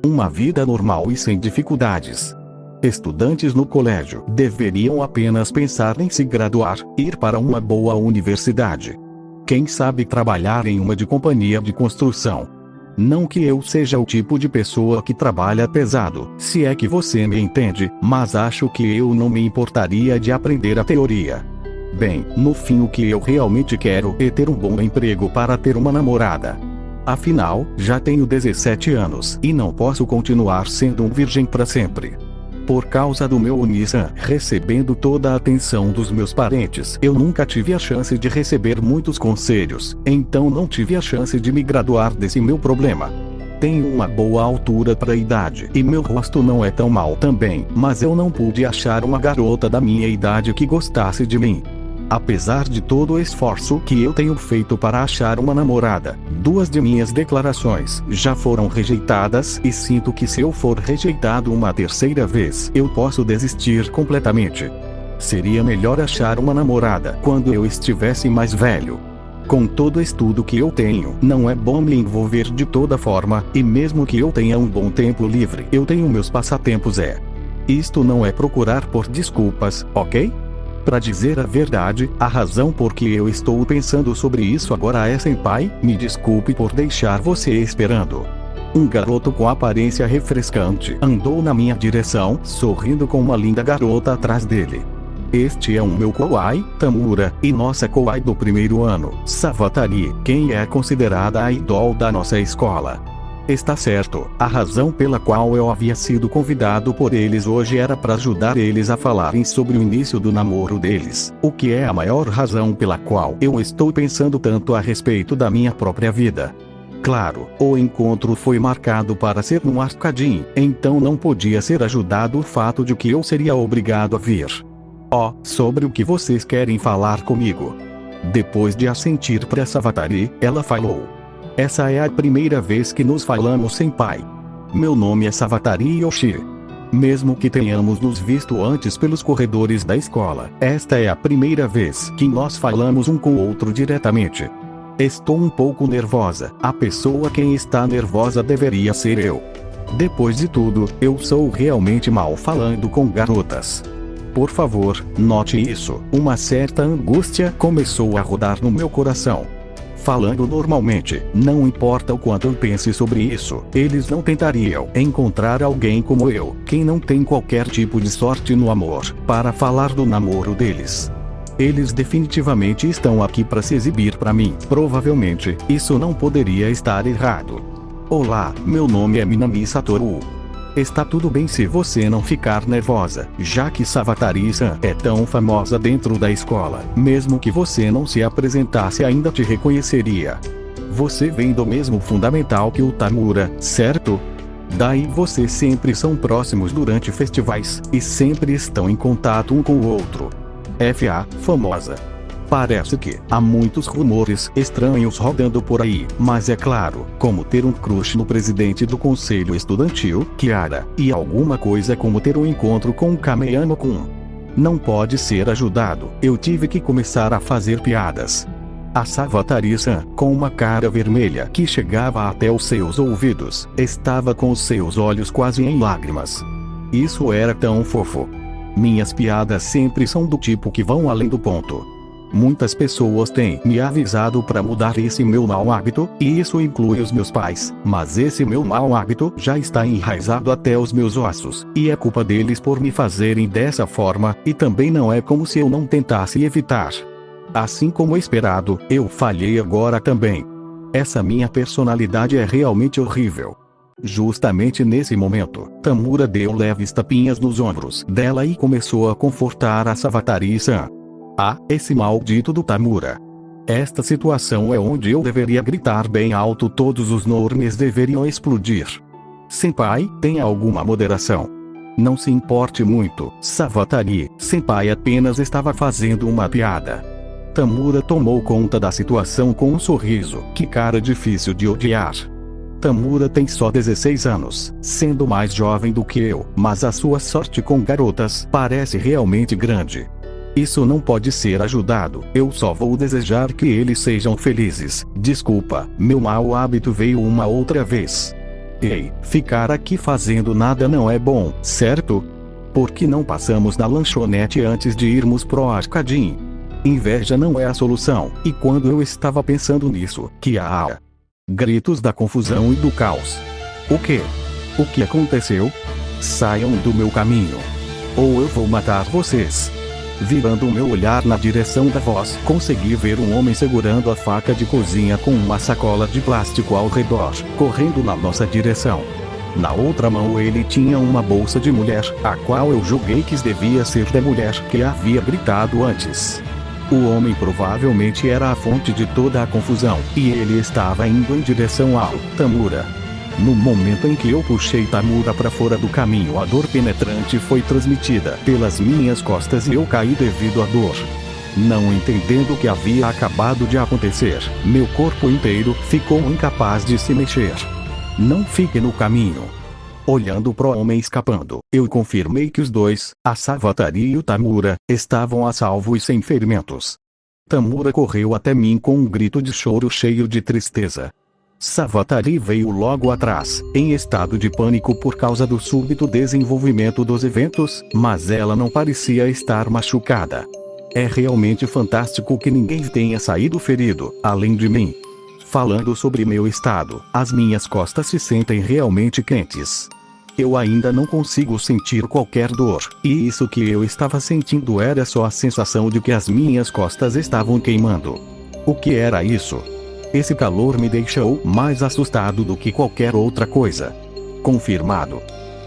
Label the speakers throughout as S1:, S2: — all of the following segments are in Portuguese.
S1: Uma vida normal e sem dificuldades. Estudantes no colégio deveriam apenas pensar em se graduar, ir para uma boa universidade. Quem sabe trabalhar em uma de companhia de construção. Não que eu seja o tipo de pessoa que trabalha pesado, se é que você me entende, mas acho que eu não me importaria de aprender a teoria. Bem, no fim o que eu realmente quero é ter um bom emprego para ter uma namorada. Afinal, já tenho 17 anos e não posso continuar sendo um virgem para sempre. Por causa do meu Nissan recebendo toda a atenção dos meus parentes, eu nunca tive a chance de receber muitos conselhos, então não tive a chance de me graduar desse meu problema. Tenho uma boa altura para a idade e meu rosto não é tão mal também, mas eu não pude achar uma garota da minha idade que gostasse de mim. Apesar de todo o esforço que eu tenho feito para achar uma namorada, 2 de minhas declarações já foram rejeitadas e sinto que se eu for rejeitado uma terceira vez, eu posso desistir completamente. Seria melhor achar uma namorada quando eu estivesse mais velho. Com todo o estudo que eu tenho, não é bom me envolver de toda forma, e mesmo que eu tenha um bom tempo livre, eu tenho meus passatempos. Isto não é procurar por desculpas, ok? Para dizer a verdade, a razão por que eu estou pensando sobre isso agora é senpai, me desculpe por deixar você esperando. Um garoto com aparência refrescante andou na minha direção, sorrindo com uma linda garota atrás dele. Este é o meu kawaii, Tamura, e nossa kawaii do primeiro ano, Savatari, quem é considerada a idol da nossa escola. Está certo, a razão pela qual eu havia sido convidado por eles hoje era para ajudar eles a falarem sobre o início do namoro deles, o que é a maior razão pela qual eu estou pensando tanto a respeito da minha própria vida. Claro, o encontro foi marcado para ser num Arcadinho, então não podia ser ajudado o fato de que eu seria obrigado a vir. Sobre o que vocês querem falar comigo? Depois de assentir para Savatari, ela falou. Essa é a primeira vez que nos falamos, senpai. Meu nome é Savatari Yoshi. Mesmo que tenhamos nos visto antes pelos corredores da escola, esta é a primeira vez que nós falamos um com o outro diretamente. Estou um pouco nervosa. A pessoa quem está nervosa deveria ser eu. Depois de tudo, eu sou realmente mal falando com garotas. Por favor, note isso. Uma certa angústia começou a rodar no meu coração. Falando normalmente, não importa o quanto eu pense sobre isso, eles não tentariam encontrar alguém como eu, quem não tem qualquer tipo de sorte no amor, para falar do namoro deles. Eles definitivamente estão aqui para se exibir para mim. Provavelmente, isso não poderia estar errado. Olá, meu nome é Minami Satoru. Está tudo bem se você não ficar nervosa, já que Savatari-san é tão famosa dentro da escola. Mesmo que você não se apresentasse, ainda te reconheceria. Você vem do mesmo fundamental que o Tamura, certo? Daí vocês sempre são próximos durante festivais, e sempre estão em contato um com o outro. Famosa. Parece que há muitos rumores estranhos rodando por aí, mas é claro, como ter um crush no presidente do conselho estudantil, Kiara, e alguma coisa como ter um encontro com Kameyama-kun. Não pode ser ajudado, eu tive que começar a fazer piadas. A Savatari-san, com uma cara vermelha que chegava até os seus ouvidos, estava com os seus olhos quase em lágrimas. Isso era tão fofo. Minhas piadas sempre são do tipo que vão além do ponto. Muitas pessoas têm me avisado para mudar esse meu mau hábito, e isso inclui os meus pais, mas esse meu mau hábito já está enraizado até os meus ossos, e é culpa deles por me fazerem dessa forma, e também não é como se eu não tentasse evitar. Assim como esperado, eu falhei agora também. Essa minha personalidade é realmente horrível. Justamente nesse momento, Tamura deu leves tapinhas nos ombros dela e começou a confortar a Savatari-san. Esse maldito do Tamura. Esta situação é onde eu deveria gritar bem alto, todos os normes deveriam explodir. Senpai, tenha alguma moderação. Não se importe muito, Savatari, senpai apenas estava fazendo uma piada. Tamura tomou conta da situação com um sorriso, que cara difícil de odiar. Tamura tem só 16 anos, sendo mais jovem do que eu, mas a sua sorte com garotas parece realmente grande. Isso não pode ser ajudado, eu só vou desejar que eles sejam felizes. Desculpa, meu mau hábito veio uma outra vez. Ei, ficar aqui fazendo nada não é bom, certo? Por que não passamos na lanchonete antes de irmos pro Arcadinho? Inveja não é a solução, e quando eu estava pensando nisso, que há gritos da confusão e do caos. O quê? O que aconteceu? Saiam do meu caminho, ou eu vou matar vocês. Virando o meu olhar na direção da voz, consegui ver um homem segurando a faca de cozinha com uma sacola de plástico ao redor, correndo na nossa direção. Na outra mão ele tinha uma bolsa de mulher, a qual eu julguei que devia ser da mulher que havia gritado antes. O homem provavelmente era a fonte de toda a confusão, e ele estava indo em direção ao Tamura. No momento em que eu puxei Tamura para fora do caminho, a dor penetrante foi transmitida pelas minhas costas e eu caí devido à dor. Não entendendo o que havia acabado de acontecer, meu corpo inteiro ficou incapaz de se mexer. Não fique no caminho. Olhando pro homem escapando, eu confirmei que os dois, a Savatari e o Tamura, estavam a salvo e sem ferimentos. Tamura correu até mim com um grito de choro cheio de tristeza. Savatari veio logo atrás, em estado de pânico por causa do súbito desenvolvimento dos eventos, mas ela não parecia estar machucada. É realmente fantástico que ninguém tenha saído ferido, além de mim. Falando sobre meu estado, as minhas costas se sentem realmente quentes. Eu ainda não consigo sentir qualquer dor, e isso que eu estava sentindo era só a sensação de que as minhas costas estavam queimando. O que era isso? Esse calor me deixou mais assustado do que qualquer outra coisa. Confirmado.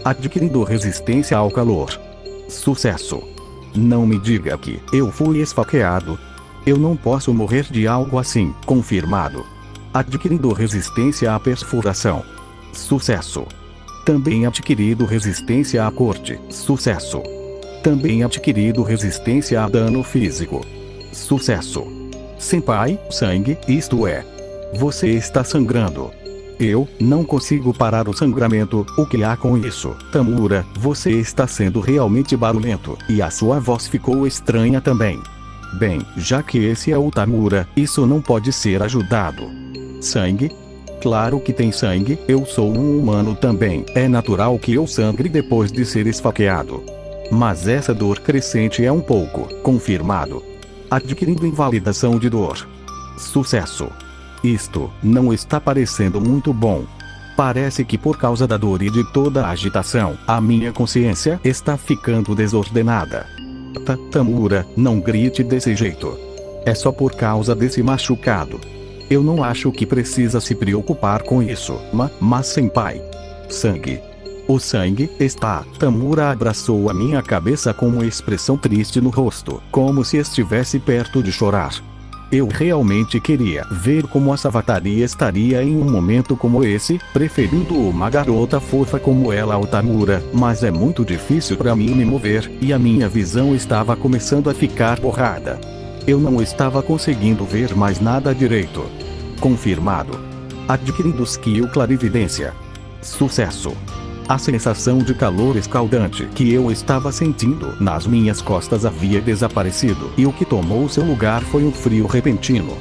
S1: Adquirindo resistência ao calor. Sucesso. Não me diga que eu fui esfaqueado. Eu não posso morrer de algo assim. Confirmado. Adquirindo resistência à perfuração. Sucesso. Também adquirido resistência à corte. Sucesso. Também adquirido resistência a dano físico. Sucesso. Senpai, sangue, isto é. Você está sangrando. Eu não consigo parar o sangramento. O que há com isso? Tamura, você está sendo realmente barulhento, e a sua voz ficou estranha também. Bem, já que esse é o Tamura, isso não pode ser ajudado. Sangue? Claro que tem sangue, eu sou um humano também. É natural que eu sangre depois de ser esfaqueado. Mas essa dor crescente é um pouco. Confirmado. Adquirindo invalidação de dor. Sucesso. Isto não está parecendo muito bom. Parece que por causa da dor e de toda a agitação, a minha consciência está ficando desordenada. Tamura, não grite desse jeito. É só por causa desse machucado. Eu não acho que precisa se preocupar com isso, mas senpai. Sangue. O sangue está. Tamura abraçou a minha cabeça com uma expressão triste no rosto, como se estivesse perto de chorar. Eu realmente queria ver como a Savatari estaria em um momento como esse, preferindo uma garota fofa como ela ao Tamura, mas é muito difícil para mim me mover, e a minha visão estava começando a ficar borrada. Eu não estava conseguindo ver mais nada direito. Confirmado. Adquirindo skill clarividência. Sucesso. A sensação de calor escaldante que eu estava sentindo nas minhas costas havia desaparecido, e o que tomou seu lugar foi um frio repentino.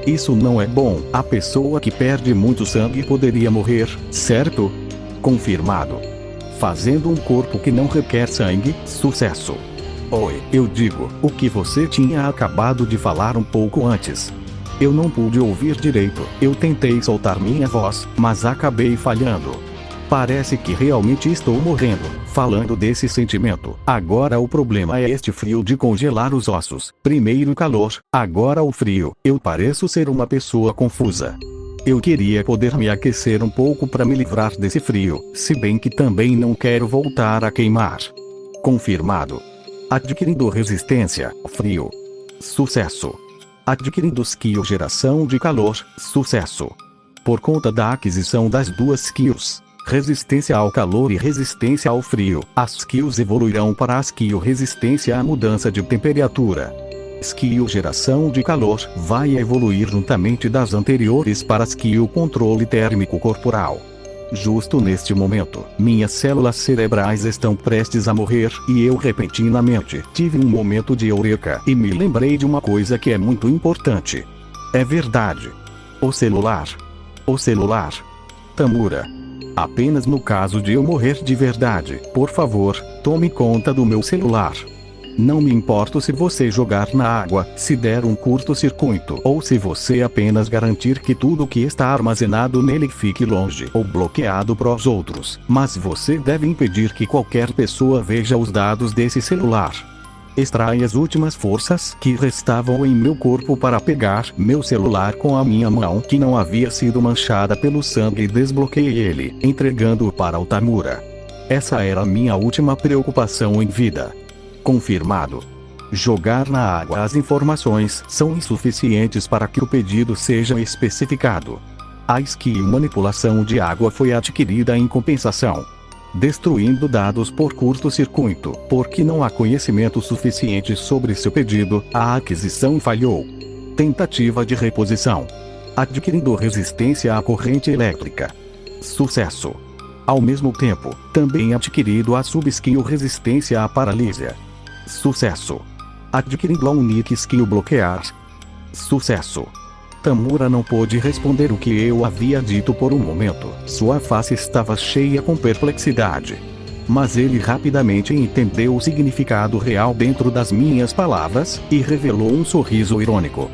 S1: Isso não é bom, a pessoa que perde muito sangue poderia morrer, certo? Confirmado. Fazendo um corpo que não requer sangue, sucesso. Oi, eu digo, o que você tinha acabado de falar um pouco antes. Eu não pude ouvir direito, eu tentei soltar minha voz, mas acabei falhando. Parece que realmente estou morrendo, falando desse sentimento. Agora o problema é este frio de congelar os ossos. Primeiro o calor, agora o frio. Eu pareço ser uma pessoa confusa. Eu queria poder me aquecer um pouco para me livrar desse frio, se bem que também não quero voltar a queimar. Confirmado. Adquirindo resistência, frio. Sucesso. Adquirindo skill geração de calor, sucesso. Por conta da aquisição das duas skills, resistência ao calor e resistência ao frio, as skills evoluirão para a skill resistência à mudança de temperatura. Skill geração de calor vai evoluir juntamente das anteriores para skill controle térmico corporal. Justo neste momento, minhas células cerebrais estão prestes a morrer, e eu repentinamente tive um momento de eureka e me lembrei de uma coisa que é muito importante. É verdade. O celular. O celular. Tamura. Apenas no caso de eu morrer de verdade, por favor, tome conta do meu celular. Não me importo se você jogar na água, se der um curto-circuito ou se você apenas garantir que tudo que está armazenado nele fique longe ou bloqueado para os outros, mas você deve impedir que qualquer pessoa veja os dados desse celular. Extrai as últimas forças que restavam em meu corpo para pegar meu celular com a minha mão que não havia sido manchada pelo sangue e desbloqueei ele, entregando-o para o Tamura. Essa era a minha última preocupação em vida. Confirmado. Jogar na água as informações são insuficientes para que o pedido seja especificado. A skill manipulação de água foi adquirida em compensação, destruindo dados por curto-circuito, porque não há conhecimento suficiente sobre seu pedido, a aquisição falhou. Tentativa de reposição. Adquirindo resistência à corrente elétrica. Sucesso. Ao mesmo tempo, também adquirido a sub-skill resistência à paralisia. Sucesso. Adquirindo a unique skill bloquear. Sucesso. Tamura não pôde responder o que eu havia dito por um momento. Sua face estava cheia com perplexidade. Mas ele rapidamente entendeu o significado real dentro das minhas palavras, e revelou um sorriso irônico.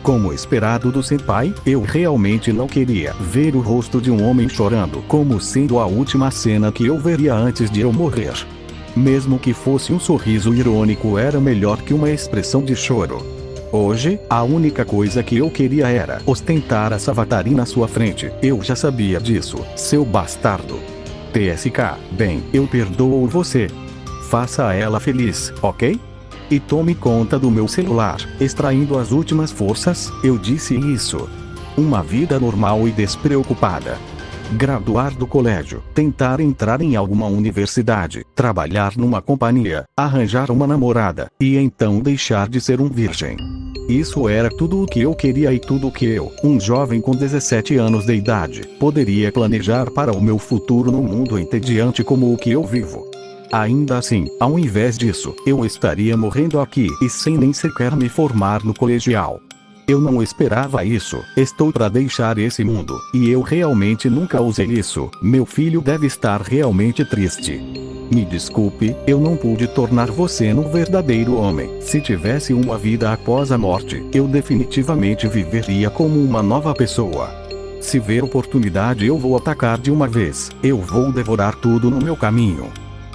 S1: Como esperado do senpai, eu realmente não queria ver o rosto de um homem chorando como sendo a última cena que eu veria antes de eu morrer. Mesmo que fosse um sorriso irônico, era melhor que uma expressão de choro. Hoje, a única coisa que eu queria era ostentar a Savatari na sua frente. Eu já sabia disso, seu bastardo. TSK, bem, eu perdoo você. Faça ela feliz, ok? E tome conta do meu celular. Extraindo as últimas forças, eu disse isso. Uma vida normal e despreocupada. Graduar do colégio, tentar entrar em alguma universidade, trabalhar numa companhia, arranjar uma namorada, e então deixar de ser um virgem. Isso era tudo o que eu queria e tudo o que eu, um jovem com 17 anos de idade, poderia planejar para o meu futuro num mundo entediante como o que eu vivo. Ainda assim, ao invés disso, eu estaria morrendo aqui e sem nem sequer me formar no colegial. Eu não esperava isso. Estou para deixar esse mundo, e eu realmente nunca usei isso. Meu filho deve estar realmente triste. Me desculpe, eu não pude tornar você um verdadeiro homem. Se tivesse uma vida após a morte, eu definitivamente viveria como uma nova pessoa. Se ver oportunidade, eu vou atacar de uma vez. Eu vou devorar tudo no meu caminho.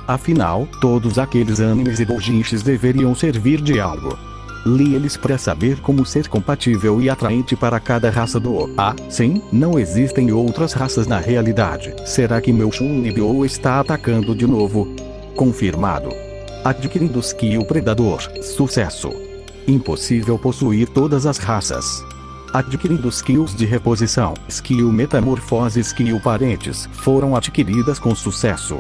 S1: Afinal, todos aqueles animes e doujinshis deveriam servir de algo. Li eles para saber como ser compatível e atraente para cada raça do sim, não existem outras raças na realidade. Será que meu Shunibyo está atacando de novo? Confirmado. Adquirindo skill predador. Sucesso. Impossível possuir todas as raças. Adquirindo skills de reposição. Skill metamorfose e skill parentes foram adquiridas com sucesso.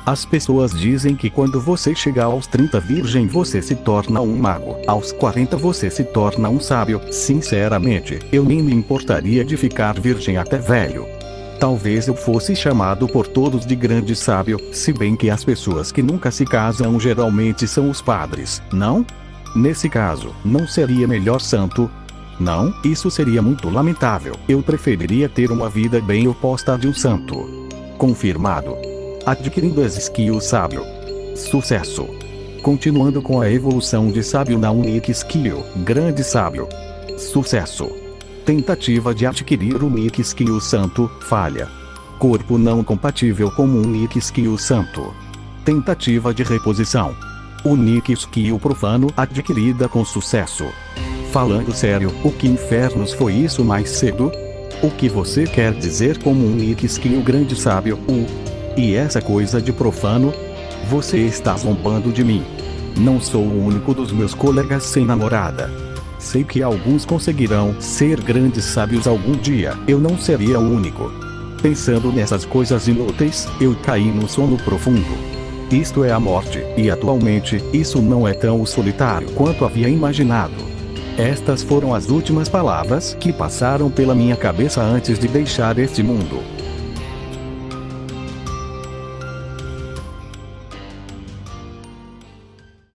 S1: As pessoas dizem que quando você chega aos 30 virgem você se torna um mago, aos 40 você se torna um sábio. Sinceramente, eu nem me importaria de ficar virgem até velho. Talvez eu fosse chamado por todos de grande sábio, se bem que as pessoas que nunca se casam geralmente são os padres, não? Nesse caso, não seria melhor santo? Não, isso seria muito lamentável. Eu preferiria ter uma vida bem oposta de um santo. Confirmado. Adquirindo as skills sábio. Sucesso. Continuando com a evolução de sábio na unique skill, grande sábio. Sucesso. Tentativa de adquirir o unique skill santo, falha. Corpo não compatível com o unique skill santo. Tentativa de reposição. Unique skill profano adquirida com sucesso. Falando sério, o que infernos foi isso mais cedo? O que você quer dizer como unique skill grande sábio? E essa coisa de profano? Você está zombando de mim. Não sou o único dos meus colegas sem namorada. Sei que alguns conseguirão ser grandes sábios algum dia. Eu não seria o único. Pensando nessas coisas inúteis, eu caí no sono profundo. Isto é a morte, e atualmente, isso não é tão solitário quanto havia imaginado. Estas foram as últimas palavras que passaram pela minha cabeça antes de deixar este mundo.